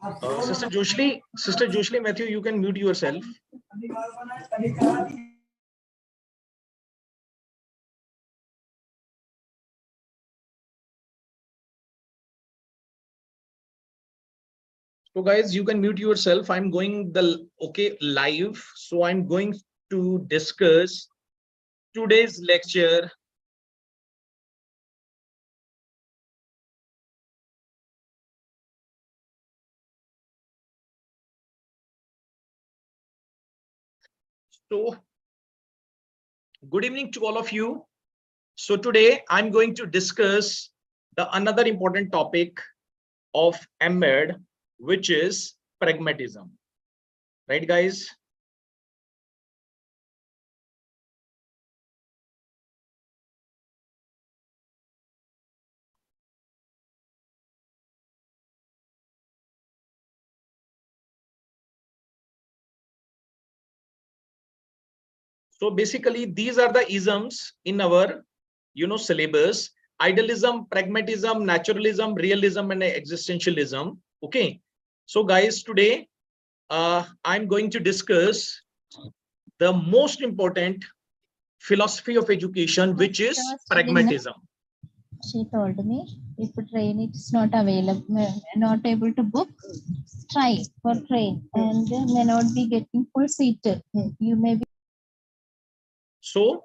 Sister Joshli Matthew, you can mute yourself. So guys, you can mute yourself. I'm going live. So I'm going to discuss today's lecture. So good evening to all of you. So today I'm going to discuss another important topic of M.Ed, which is pragmatism. Right, guys? So basically, these are the isms in our, syllabus: idealism, pragmatism, naturalism, realism, and existentialism. Okay. So guys, today I'm going to discuss the most important philosophy of education, which is pragmatism. She told me if train is not available, not able to book, try for train and may not be getting full seat. You may be. So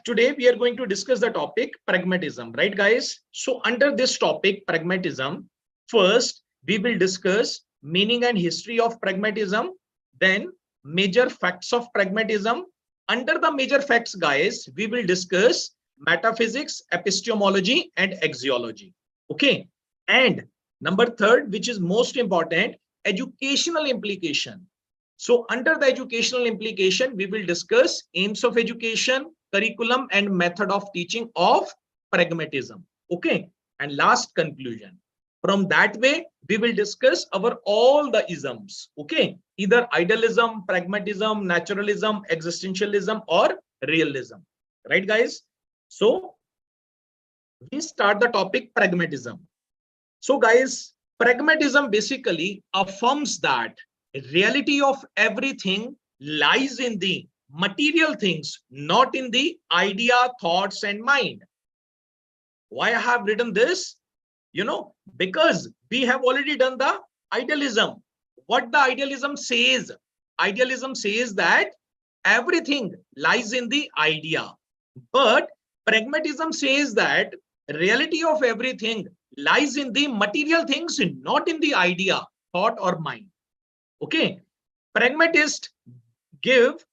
today we are going to discuss the topic pragmatism, right, guys? So under this topic, pragmatism, first we will discuss meaning and history of pragmatism, then major facts of pragmatism. Under the major facts, guys, we will discuss metaphysics, epistemology, and axiology. Okay. And number third, which is most important, educational implication. So under the educational implication, we will discuss aims of education, curriculum, and method of teaching of pragmatism. Okay. And last, conclusion. From that way, we will discuss our all the isms. Okay. Either idealism, pragmatism, naturalism, existentialism, or realism. Right, guys? So we start the topic pragmatism. So guys, pragmatism basically affirms that reality of everything lies in the material things, not in the idea, thoughts, and mind. Why I have written this? Because we have already done the idealism. What the idealism says? Idealism says that everything lies in the idea. But pragmatism says that reality of everything lies in the material things, not in the idea, thought, or mind. Okay. Pragmatists give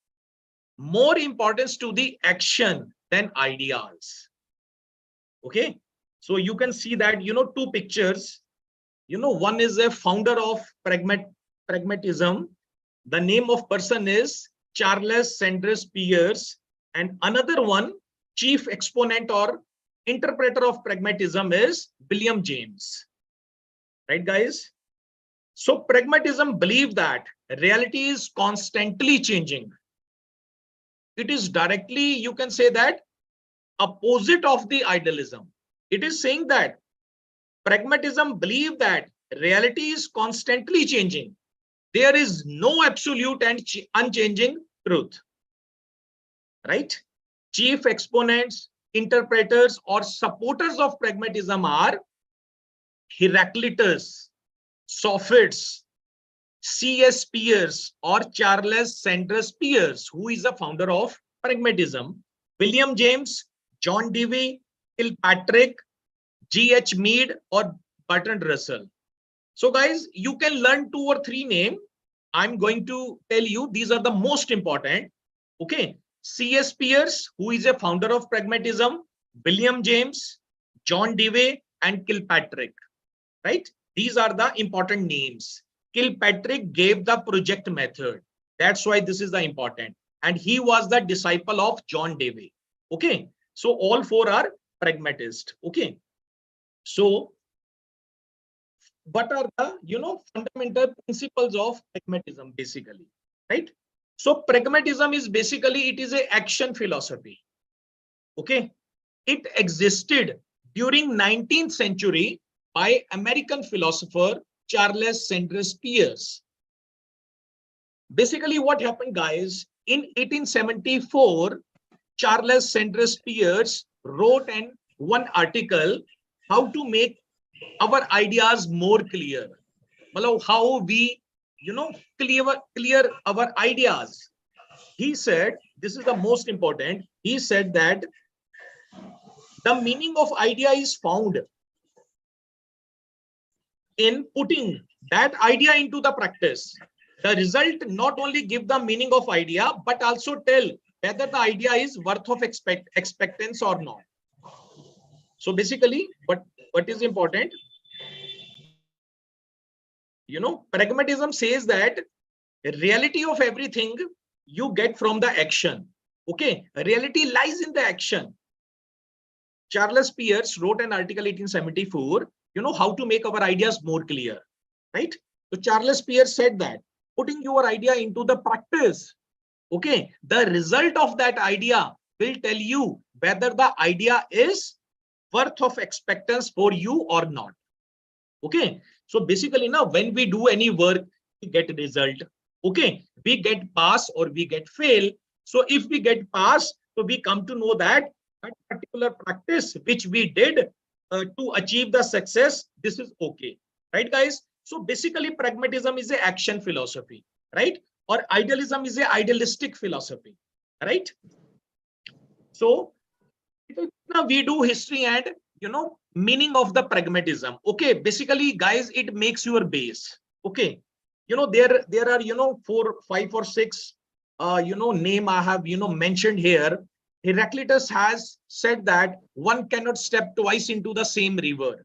more importance to the action than ideas. Okay. So you can see that, two pictures. One is a founder of pragmatism. The name of person is Charles Sanders Peirce, and another one, chief exponent or interpreter of pragmatism, is William James. Right, guys? So pragmatism believes that reality is constantly changing. It is directly, you can say that, opposite of the idealism. It is saying that pragmatism believes that reality is constantly changing. There is no absolute and unchanging truth. Right? Chief exponents, interpreters, or supporters of pragmatism are Heraclitus, Sophists, C.S. Peirce, or Charles Sanders Peirce, who is the founder of pragmatism, William James, John Dewey, Kilpatrick, G.H. Mead, or Bertrand Russell. So guys, you can learn 2 or 3 names. I'm going to tell you these are the most important. Okay. C.S. Peirce, who is a founder of pragmatism, William James, John Dewey, and Kilpatrick. Right? These are the important names. Kilpatrick gave the project method. That's why this is the important. And he was the disciple of John Dewey. Okay. So all 4 are pragmatists. Okay. So what are the fundamental principles of pragmatism basically, right? So pragmatism is basically, it is a action philosophy. Okay. It existed during 19th century by American philosopher Charles Sanders Peirce. Basically, what happened, guys? In 1874, Charles Sanders Peirce wrote one article, how to make our ideas more clear. How we, clear our ideas. He said, this is the most important. He said that the meaning of idea is found in putting that idea into the practice. The result not only give the meaning of idea, but also tell whether the idea is worth of expectance or not. So basically, what is important? Pragmatism says that reality of everything you get from the action. Okay, reality lies in the action. Charles Peirce wrote an article 1874, how to make our ideas more clear, right? So Charles Peirce said that putting your idea into the practice, okay, the result of that idea will tell you whether the idea is worth of expectance for you or not. Okay, so basically now when we do any work, we get a result. Okay, we get pass or we get fail. So if we get pass, so we come to know that that particular practice which we did to achieve the success, this is okay, right, guys? So basically, pragmatism is a action philosophy, right? Or idealism is a idealistic philosophy, right? So now we do history and meaning of the pragmatism. Okay, basically, guys, it makes your base. Okay, there are 4, 5 or 6 name I have mentioned here. Heraclitus has said that one cannot step twice into the same river.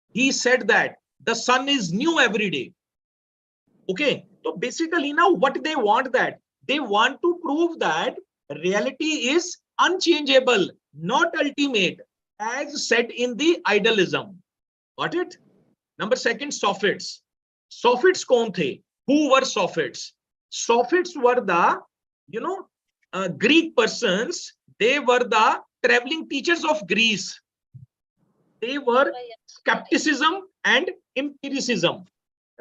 He said that the sun is new every day. Okay, so basically now what they want, that they want to prove that reality is unchangeable, not ultimate, as said in the idealism. Got it? Number second, Sophists. Sophists kaun the? Who were Sophists? Sophists were the Greek persons. They were the traveling teachers of Greece. They were skepticism and empiricism,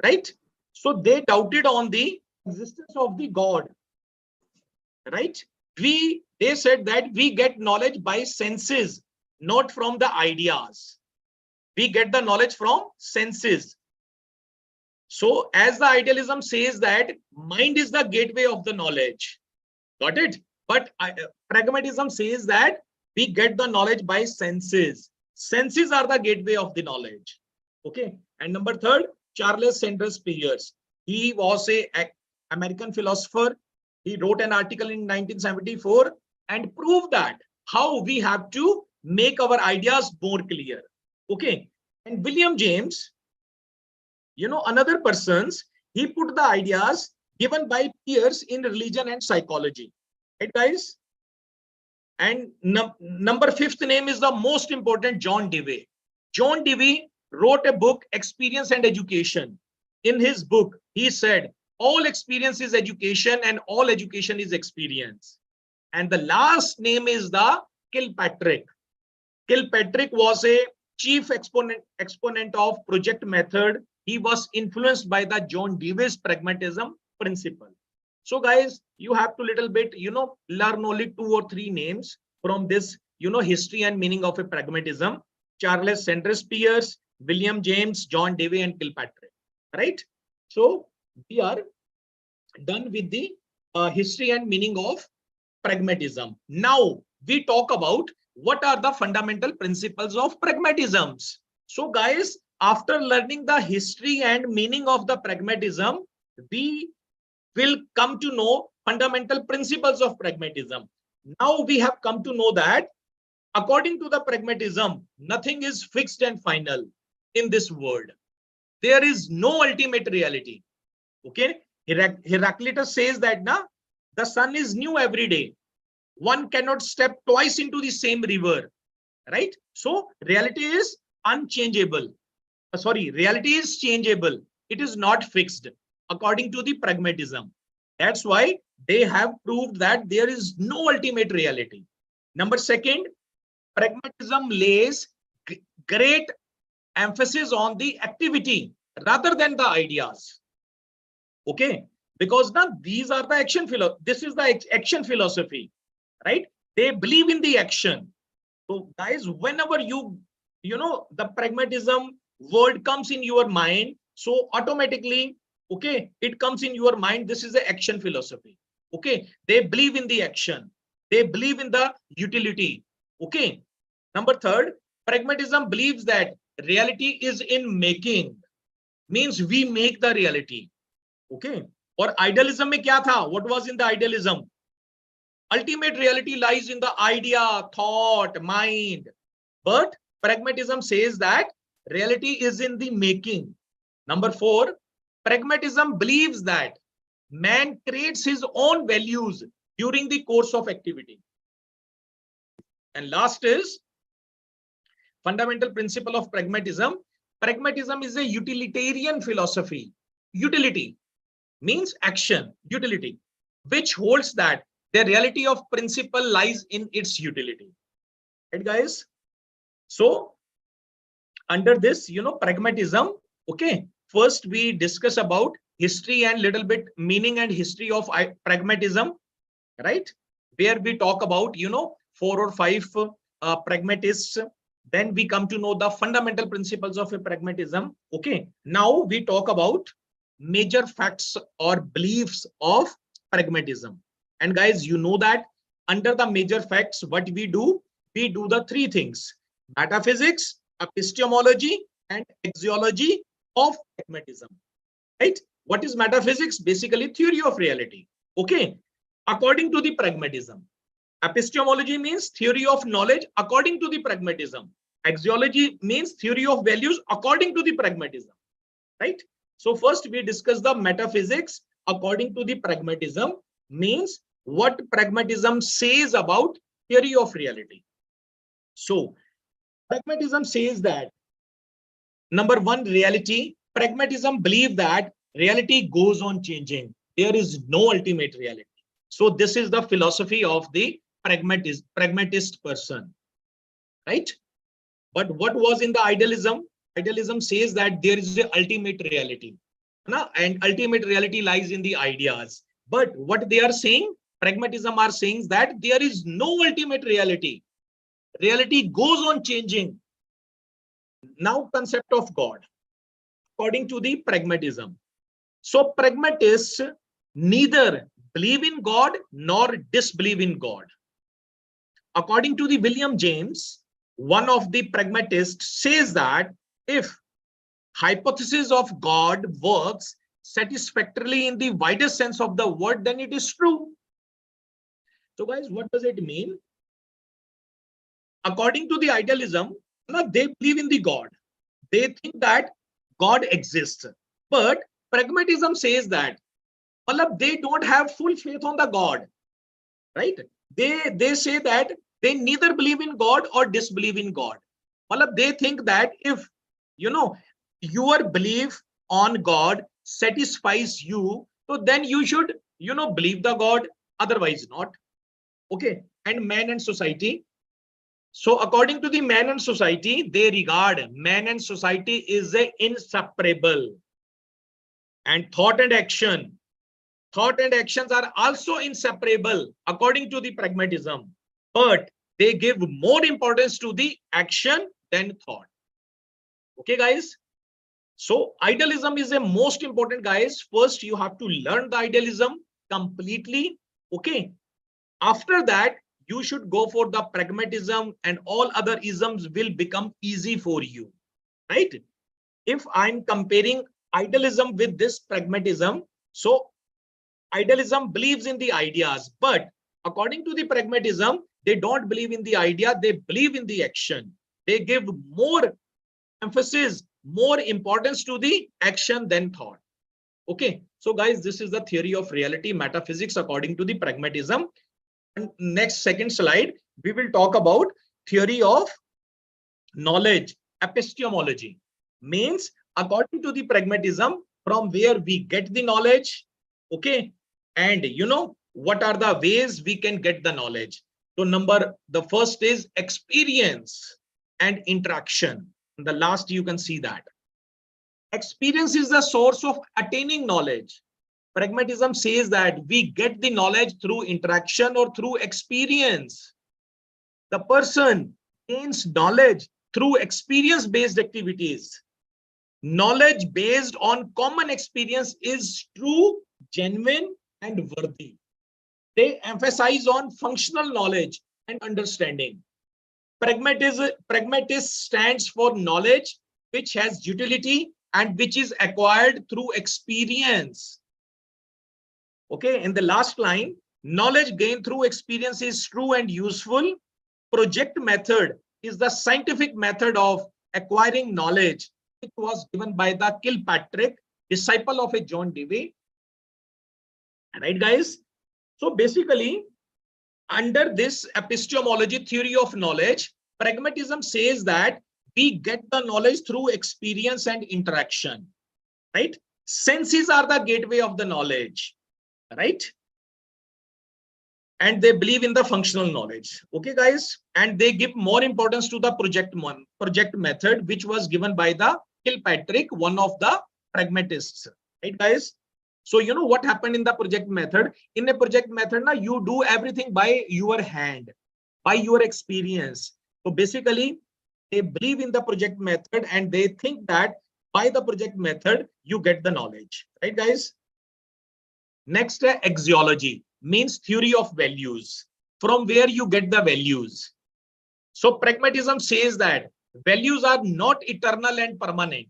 right? So they doubted on the existence of the God, right? They said that we get knowledge by senses, not from the ideas. We get the knowledge from senses. So as the idealism says that mind is the gateway of the knowledge. Got it? But pragmatism says that we get the knowledge by senses. Senses are the gateway of the knowledge. Okay. And number third, Charles Sanders Peirce. He was a American philosopher. He wrote an article in 1974 and proved that how we have to make our ideas more clear. Okay. And William James, another person's, he put the ideas given by Peirce in religion and psychology. Right, guys? And number fifth name is the most important, John Dewey. John Dewey wrote a book, Experience and Education. In his book, he said, all experience is education and all education is experience. And the last name is the Kilpatrick. Kilpatrick was a chief exponent of project method. He was influenced by the John Dewey's pragmatism principle. So guys, you have to little bit, learn only 2 or 3 names from this, history and meaning of a pragmatism. Charles Sanders Peirce, William James, John Dewey, and Kilpatrick, right? So we are done with the history and meaning of pragmatism. Now we talk about what are the fundamental principles of pragmatisms. So guys, after learning the history and meaning of the pragmatism, we will come to know fundamental principles of pragmatism. Now we have come to know that according to the pragmatism, nothing is fixed and final in this world. There is no ultimate reality. Okay, Heraclitus says that the sun is new every day. One cannot step twice into the same river, right? So reality is unchangeable. Reality is changeable. It is not fixed according to the pragmatism. That's why they have proved that there is no ultimate reality. Number second, pragmatism lays great emphasis on the activity rather than the ideas. Okay, because now these are the action philosophy. This is the action philosophy, right? They believe in the action. So guys, whenever the pragmatism word comes in your mind, so automatically, okay, it comes in your mind. This is the action philosophy. Okay, they believe in the action. They believe in the utility. Okay. Number third, pragmatism believes that reality is in making, means we make the reality. Okay. और idealism में क्या था? What was in the idealism? Ultimate reality lies in the idea, thought, mind. But pragmatism says that reality is in the making. Number four, pragmatism believes that man creates his own values during the course of activity. And last is fundamental principle of pragmatism. Pragmatism is a utilitarian philosophy. Utility means action, utility, which holds that the reality of principle lies in its utility. Right, guys? So under this, pragmatism, okay, first we discuss about history and little bit meaning and history of pragmatism, right? Where we talk about, 4 or 5 pragmatists. Then we come to know the fundamental principles of a pragmatism. Okay, now we talk about major facts or beliefs of pragmatism. And guys, you know that under the major facts, what we do the 3 things: metaphysics, epistemology, and axiology of pragmatism. Right? What is metaphysics? Basically theory of reality. Okay, according to the pragmatism. Epistemology means theory of knowledge according to the pragmatism. Axiology means theory of values according to the pragmatism. Right? So first we discuss the metaphysics according to the pragmatism, means what pragmatism says about theory of reality. So pragmatism says that number 1, reality. Pragmatism believe that reality goes on changing. There is no ultimate reality. So this is the philosophy of the pragmatist person, right? But what was in the idealism? Idealism says that there is the ultimate reality, and ultimate reality lies in the ideas. But what they are saying, pragmatism are saying that there is no ultimate reality. Reality goes on changing. Now, concept of God, according to the pragmatism. So pragmatists neither believe in God nor disbelieve in God. According to the William James, one of the pragmatists says that if hypothesis of God works satisfactorily in the widest sense of the word, then it is true. So guys, what does it mean? According to the idealism, they believe in the God. They think that God exists. But pragmatism says that they don't have full faith on the God, right? They say that they neither believe in God or disbelieve in God. They think that if your belief on God satisfies you, so then you should believe the God, otherwise not. Okay. And man and society. So according to the man and society, they regard man and society is inseparable. And thought and actions are also inseparable according to the pragmatism, but they give more importance to the action than thought. Okay, guys. So idealism is the most important, guys. First, you have to learn the idealism completely. Okay. After that, you should go for the pragmatism, and all other isms will become easy for you, right? If I'm comparing idealism with this pragmatism, so idealism believes in the ideas, but according to the pragmatism, they don't believe in the idea, they believe in the action. They give more emphasis, more importance to the action than thought. Okay, so guys, this is the theory of reality, metaphysics according to the pragmatism. And next, second slide, we will talk about theory of knowledge, epistemology. Means according to the pragmatism, from where we get the knowledge, okay, and what are the ways we can get the knowledge. So the first is experience and interaction. The last, you can see that. Experience is the source of attaining knowledge. Pragmatism says that we get the knowledge through interaction or through experience. The person gains knowledge through experience-based activities. Knowledge based on common experience is true, genuine, and worthy. They emphasize on functional knowledge and understanding. Pragmatist stands for knowledge which has utility and which is acquired through experience. Okay, in the last line, knowledge gained through experience is true and useful. Project method is the scientific method of acquiring knowledge. It was given by the Kilpatrick, disciple of a John Dewey. Right, guys? So basically, under this epistemology theory of knowledge, pragmatism says that we get the knowledge through experience and interaction, right? Senses are the gateway of the knowledge, right? And they believe in the functional knowledge. Okay, guys? And they give more importance to the project method, which was given by the Kilpatrick, one of the pragmatists, right, guys? So you know what happened in the project method? In a project method, now you do everything by your hand, by your experience. So basically, they believe in the project method and they think that by the project method, you get the knowledge, right, guys? Next, axiology means theory of values, from where you get the values. So pragmatism says that values are not eternal and permanent.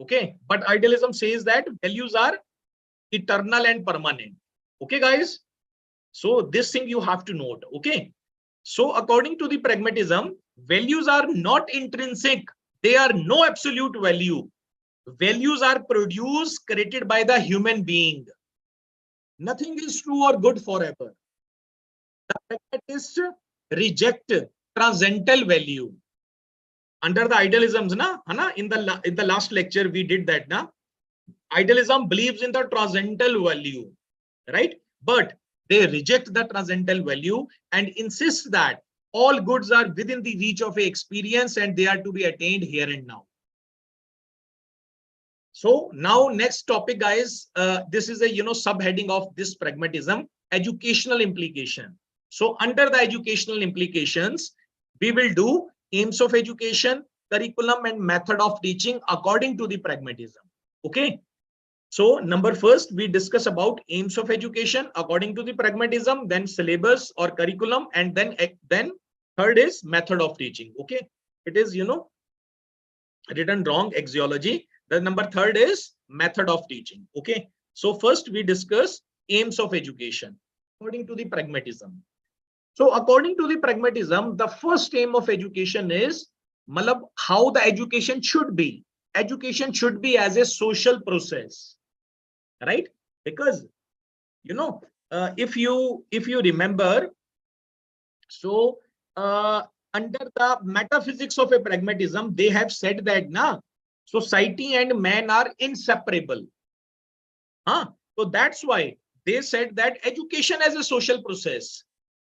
Okay, but idealism says that values are eternal and permanent. Okay, guys? So this thing you have to note. Okay. So according to the pragmatism, values are not intrinsic. They are no absolute value. Values are produced, created by the human being. Nothing is true or good forever. The pragmatists reject transcendental value. Under the idealisms, in the last lecture we did that. Idealism believes in the transcendental value, right? But they reject the transcendental value and insist that all goods are within the reach of a experience and they are to be attained here and now. So now next topic, guys, this is a subheading of this pragmatism, educational implication. So under the educational implications, we will do aims of education, curriculum, and method of teaching according to the pragmatism. Okay. So number first, we discuss about aims of education according to the pragmatism, then syllabus or curriculum, and then third is method of teaching. Okay, it is written wrong, axiology. The number third is method of teaching. Okay, so first we discuss aims of education according to the pragmatism. So according to the pragmatism, the first aim of education is how the education should be. Education should be as a social process, right? Because if you remember, so under the metaphysics of a pragmatism, they have said that society and man are inseparable. So that's why they said that education as a social process.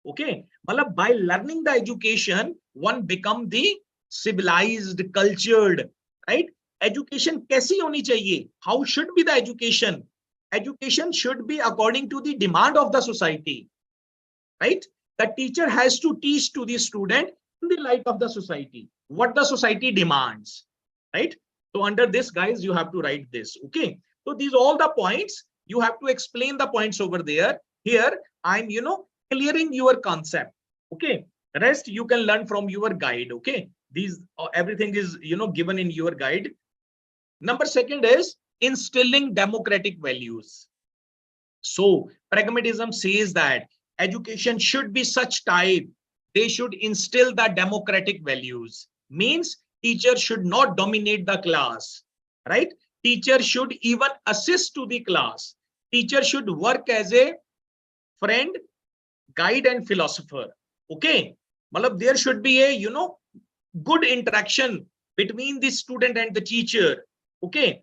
Okay, by learning the education, one become the civilized, cultured, right? Education kaisi honi chahiye? How should be the education? Education should be according to the demand of the society, right? The teacher has to teach to the student in the light of the society, what the society demands, right? So under this, guys, you have to write this. Okay, so these all the points, you have to explain the points over there. Here I'm clearing your concept. Okay, rest you can learn from your guide. Okay, these everything is given in your guide. Number second is instilling democratic values. So pragmatism says that education should be such type, they should instill the democratic values. Means teacher should not dominate the class, right? Teacher should even assist to the class. Teacher should work as a friend, guide, and philosopher. Okay, there should be a good interaction between the student and the teacher. Okay,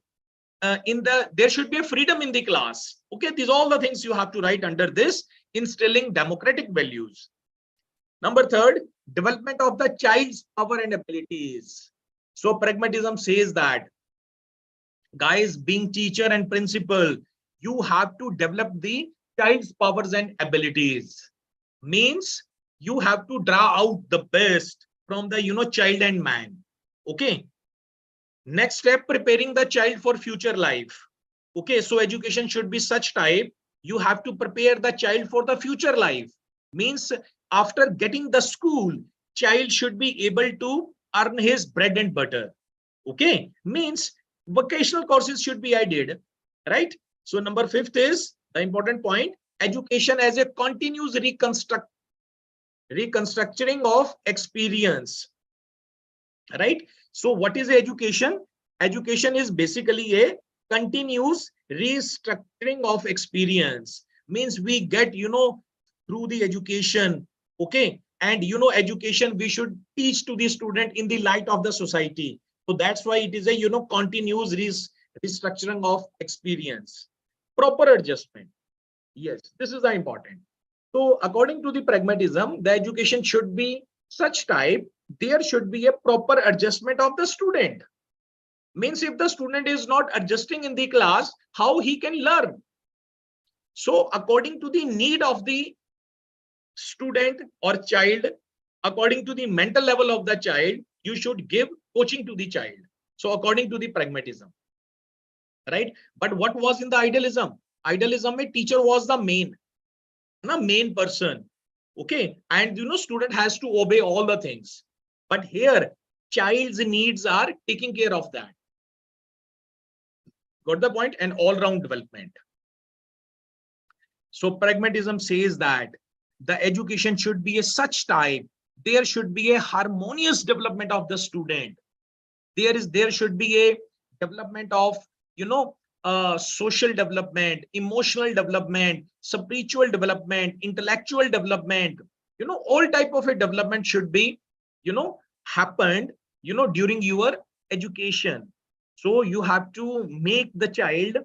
there should be a freedom in the class. Okay, these are all the things you have to write under this, instilling democratic values. Number third, development of the child's power and abilities. So pragmatism says that Guys, being teacher and principal, you have to develop the child's powers and abilities. Means you have to draw out the best from the child and man. Okay. Next step, preparing the child for future life. Okay, so education should be such type, you have to prepare the child for the future life. Means after getting the school, child should be able to earn his bread and butter. Okay, means vocational courses should be added, right? So number fifth is the important point, education as a continuous reconstructing of experience, right? So what is education? Education is basically a continuous restructuring of experience. Means we get through the education. Okay, and education we should teach to the student in the light of the society. So that's why it is a continuous restructuring of experience. Proper adjustment, yes, this is the important. So according to the pragmatism, the education should be such type, there should be a proper adjustment of the student. Means if the student is not adjusting in the class, how he can learn? So according to the need of the student or child, according to the mental level of the child, you should give coaching to the child. So according to the pragmatism, right? But what was in the idealism? Idealism, a teacher was the main person. Okay, and student has to obey all the things, but here child's needs are taking care of that. Got the point? And all round development. So pragmatism says that the education should be a such type, there should be a harmonious development of the student. There should be a development of social development, emotional development, spiritual development, intellectual development. All type of a development should be happened during your education. So you have to make the child,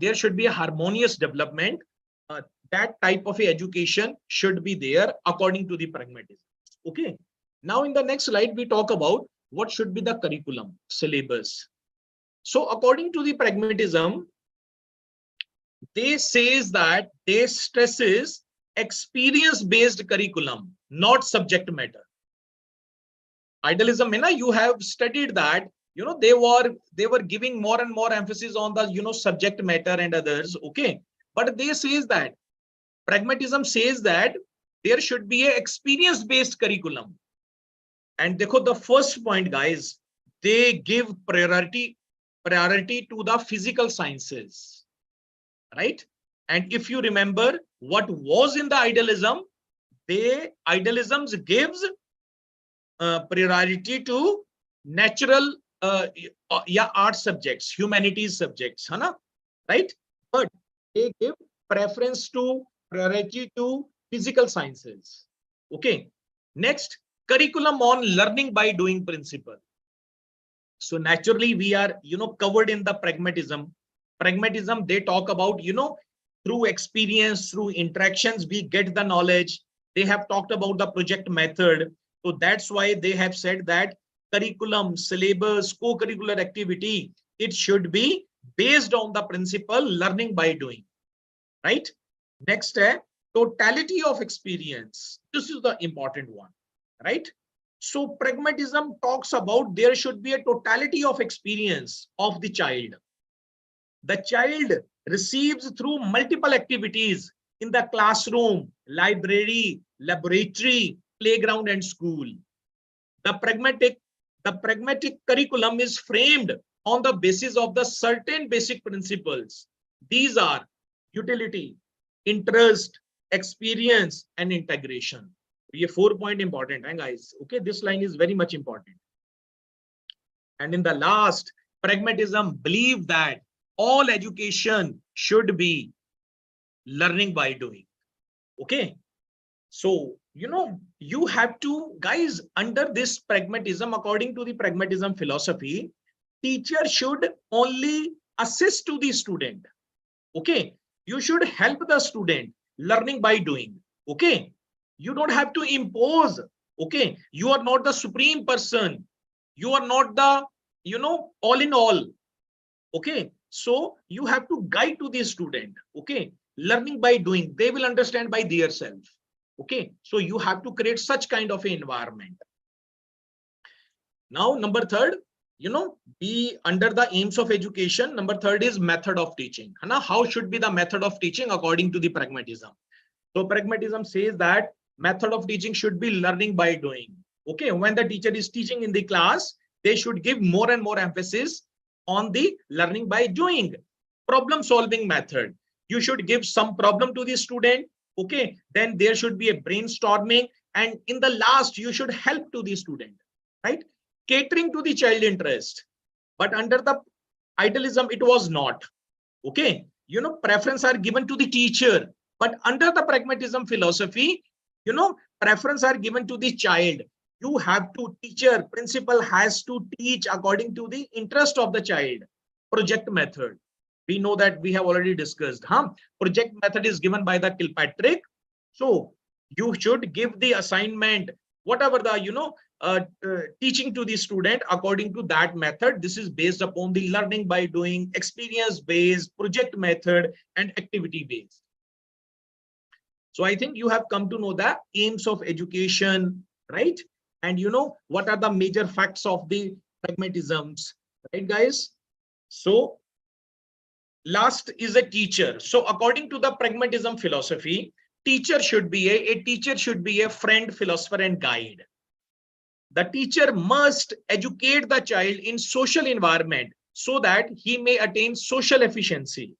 there should be a harmonious development. That type of a education should be there according to the pragmatism. Okay, now in the next slide we talk about what should be the curriculum syllabus. So according to the pragmatism, they says that they stresses experience based curriculum, not subject matter. Idealism, you have studied that they were giving more and more emphasis on the subject matter and others. Okay, but they says that pragmatism says that there should be a experience based curriculum. And the first point, guys, they give priority to the physical sciences, right? And if you remember what was in the idealism, idealism gives priority to natural art subjects, humanities subjects, right? But they give priority to physical sciences. Okay, next, curriculum on learning by doing principle. So naturally we are covered in the pragmatism. They talk about through experience, through interactions we get the knowledge. They have talked about the project method. So that's why they have said that curriculum, syllabus, co-curricular activity, it should be based on the principle learning by doing, right? Next, totality of experience. This is the important one, right? So pragmatism talks about there should be a totality of experience of the child. The child receives through multiple activities in the classroom, library, laboratory, playground, and school. The pragmatic curriculum is framed on the basis of the certain basic principles. These are utility, interest, experience, and integration. ये 4 point important है guys. Okay, this line is very much important. And in the last, pragmatism believe that all education should be learning by doing. Okay, so you have to, guys, under this pragmatism, according to the pragmatism philosophy, teacher should only assist to the student. Okay, you should help the student learning by doing. Okay, you don't have to impose. Okay, you are not the supreme person, you are not the all in all. Okay, so you have to guide to the student. Okay, learning by doing, they will understand by their self. Okay, so you have to create such kind of an environment. Now, number third, be under the aims of education. Number third is method of teaching. Now, how should be the method of teaching according to the pragmatism? So pragmatism says that method of teaching should be learning by doing. Okay, when the teacher is teaching in the class, they should give more and more emphasis on the learning by doing. Problem solving method. You should give some problem to the student. Okay, then there should be a brainstorming, and in the last, you should help to the student, right? Catering to the child interest. But under the idealism, it was not. Okay, preference are given to the teacher, but under the pragmatism philosophy, preference are given to the child. You have to, teacher, principal has to teach according to the interest of the child. Project method, we know that we have already discussed. Project method is given by the Kilpatrick. So you should give the assignment, whatever the teaching to the student according to that method. This is based upon the learning by doing, experience based, project method, and activity based. So I think you have come to know the aims of education, right? And what are the major facts of the pragmatisms, right, guys? So last is a teacher. So according to the pragmatism philosophy, teacher should be a teacher should be a friend, philosopher, and guide. The teacher must educate the child in social environment so that he may attain social efficiency.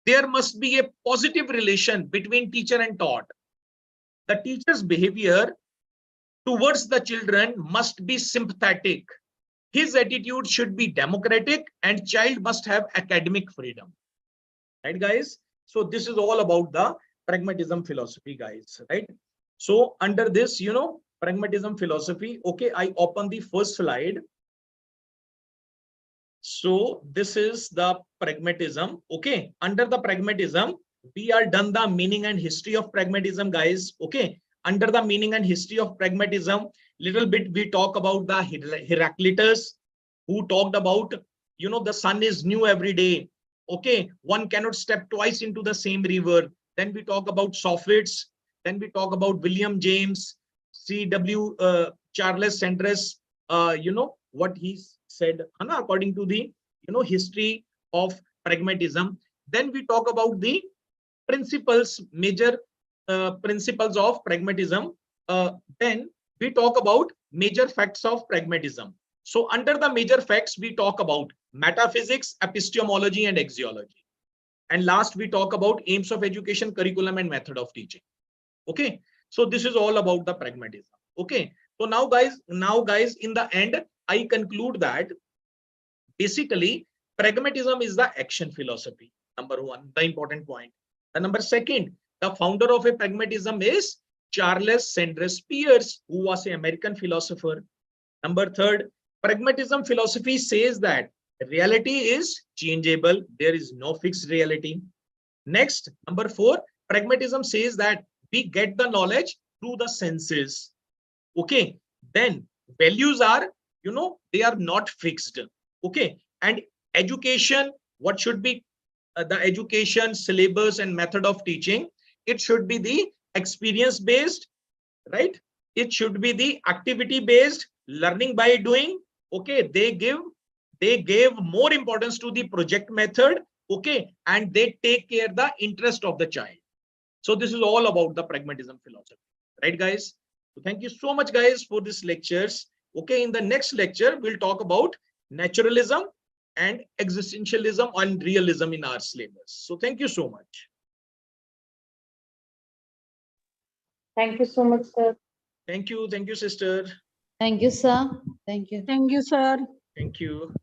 There must be a positive relation between teacher and taught. The teacher's behavior towards the children must be sympathetic. His attitude should be democratic, and child must have academic freedom. Right, guys? So this is all about the pragmatism philosophy, guys, right? So under this, pragmatism philosophy, okay, I open the first slide. So this is the pragmatism. Okay, under the pragmatism, we are done the meaning and history of pragmatism, guys. Okay, under the meaning and history of pragmatism, little bit we talk about the Heraclitus, who talked about, the sun is new every day. Okay, one cannot step twice into the same river. Then we talk about Socrates. Then we talk about William James, C.W. Charles Sanders. What he said, according to the history of pragmatism. Then we talk about the principles, major principles of pragmatism. Then we talk about major facts of pragmatism. So under the major facts, we talk about metaphysics, epistemology, and axiology. And last, we talk about aims of education, curriculum, and method of teaching. Okay, so this is all about the pragmatism. Okay, so now guys, in the end, I conclude that basically pragmatism is the action philosophy. Number one, the important point. And number second, the founder of a pragmatism is Charles Sanders Peirce, who was an American philosopher. Number third, pragmatism philosophy says that reality is changeable. There is no fixed reality. Next, number four, pragmatism says that we get the knowledge through the senses. Okay, then values are, they are not fixed. Okay, and education, what should be the education syllabus and method of teaching? It should be the experience based, right? It should be the activity based, learning by doing. Okay, they gave more importance to the project method. Okay, and they take care the interest of the child. So this is all about the pragmatism philosophy, right, guys? So thank you so much, guys, for this lectures. Okay, in the next lecture, we'll talk about naturalism and existentialism and realism in our syllabus. So thank you so much. Thank you so much, sir. Thank you, sister. Thank you, sir. Thank you. Thank you, sir. Thank you.